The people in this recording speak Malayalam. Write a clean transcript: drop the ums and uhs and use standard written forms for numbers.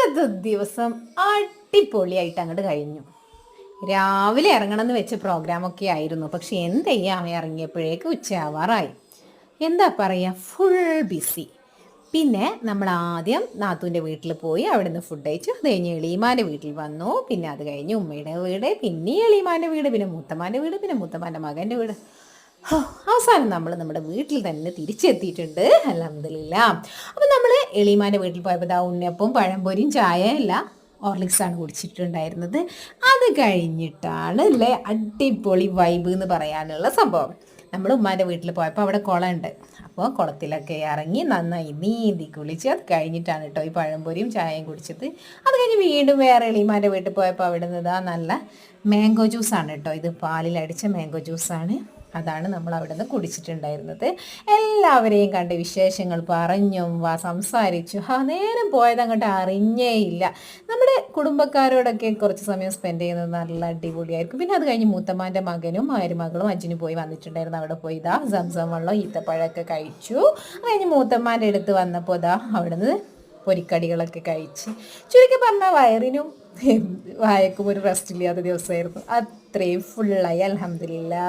ഇന്നത്തെ ദിവസം അടിപൊളിയായിട്ട് അങ്ങോട്ട് കഴിഞ്ഞു. രാവിലെ ഇറങ്ങണമെന്ന് വെച്ച പ്രോഗ്രാമൊക്കെ ആയിരുന്നു. പക്ഷെ എന്ത് ചെയ്യാം, ഇറങ്ങിയപ്പോഴേക്ക് ഉച്ചയാവാറായി. എന്താ പറയുക, ഫുൾ ബിസി. പിന്നെ നമ്മൾ ആദ്യം നാത്തൂൻ്റെ വീട്ടിൽ പോയി അവിടെ നിന്ന് ഫുഡ് കഴിച്ചു. അത് കഴിഞ്ഞ് എളീമാൻ്റെ വീട്ടിൽ വന്നു. പിന്നെ അത് കഴിഞ്ഞ് ഉമ്മയുടെ വീട്, പിന്നെ എളീമാൻ്റെ വീട്, പിന്നെ മൂത്തമാൻ്റെ വീട്, പിന്നെ മൂത്തമാൻ്റെ മകൻ്റെ വീട്. അവസാനം നമ്മൾ നമ്മുടെ വീട്ടിൽ തന്നെ തിരിച്ചെത്തിയിട്ടുണ്ട്, അൽഹംദുലില്ലാ. അപ്പം നമ്മൾ എളീമാൻ്റെ വീട്ടിൽ പോയപ്പോൾ ദാ ഉണ്ണിയപ്പവും പഴംപൊരിയും ചായ അല്ല ഹോർലിക്സാണ് കുടിച്ചിട്ടുണ്ടായിരുന്നത്. അത് കഴിഞ്ഞിട്ടാണ് അല്ലേ അടിപൊളി വൈബ് എന്ന് പറയാനുള്ള സംഭവം. നമ്മൾ ഉമ്മാൻ്റെ വീട്ടിൽ പോയപ്പോൾ അവിടെ കുളമുണ്ട്. അപ്പോൾ കുളത്തിലൊക്കെ ഇറങ്ങി നന്നായി നീന്തി കുളിച്ച് അത് കഴിഞ്ഞിട്ടാണ് കേട്ടോ ഈ പഴംപൊരിയും ചായയും കുടിച്ചത്. അത് കഴിഞ്ഞ് വീണ്ടും വേറെ എളീമാൻ്റെ വീട്ടിൽ പോയപ്പോൾ അവിടെ നിന്ന് നല്ല മാംഗോ ജ്യൂസാണ് കേട്ടോ, ഇത് പാലിലടിച്ച മാംഗോ ജ്യൂസാണ്. അതാണ് നമ്മൾ അവിടെ നിന്ന് കുടിച്ചിട്ടുണ്ടായിരുന്നത്. എല്ലാവരെയും കണ്ട് വിശേഷങ്ങൾ പറഞ്ഞും സംസാരിച്ചു. നേരം പോയത് അങ്ങോട്ട് അറിഞ്ഞേ ഇല്ല. നമ്മുടെ കുടുംബക്കാരോടൊക്കെ കുറച്ച് സമയം സ്പെൻഡ് ചെയ്യുന്നത് നല്ല അടിപൊളിയായിരിക്കും. പിന്നെ അത് കഴിഞ്ഞ് മൂത്തമ്മാൻ്റെ മകനും മരുമകളും അജിന് പോയി വന്നിട്ടുണ്ടായിരുന്നു. അവിടെ പോയി ഇതാ സംസം വെള്ളം ഈത്തപ്പഴമൊക്കെ കഴിച്ചു. അത് കഴിഞ്ഞ് മൂത്തമ്മാൻ്റെ അടുത്ത് വന്നപ്പോൾ ഇതാ അവിടെ നിന്ന് പൊരിക്കടികളൊക്കെ കഴിച്ച് ചുരുക്കി പറഞ്ഞാൽ വയറിനും വായക്കും ഒരു റെസ്റ്റ് ഇല്ലാത്ത ദിവസമായിരുന്നു. അത്രയും ഫുള്ളായി, അൽഹംദുലില്ലാ.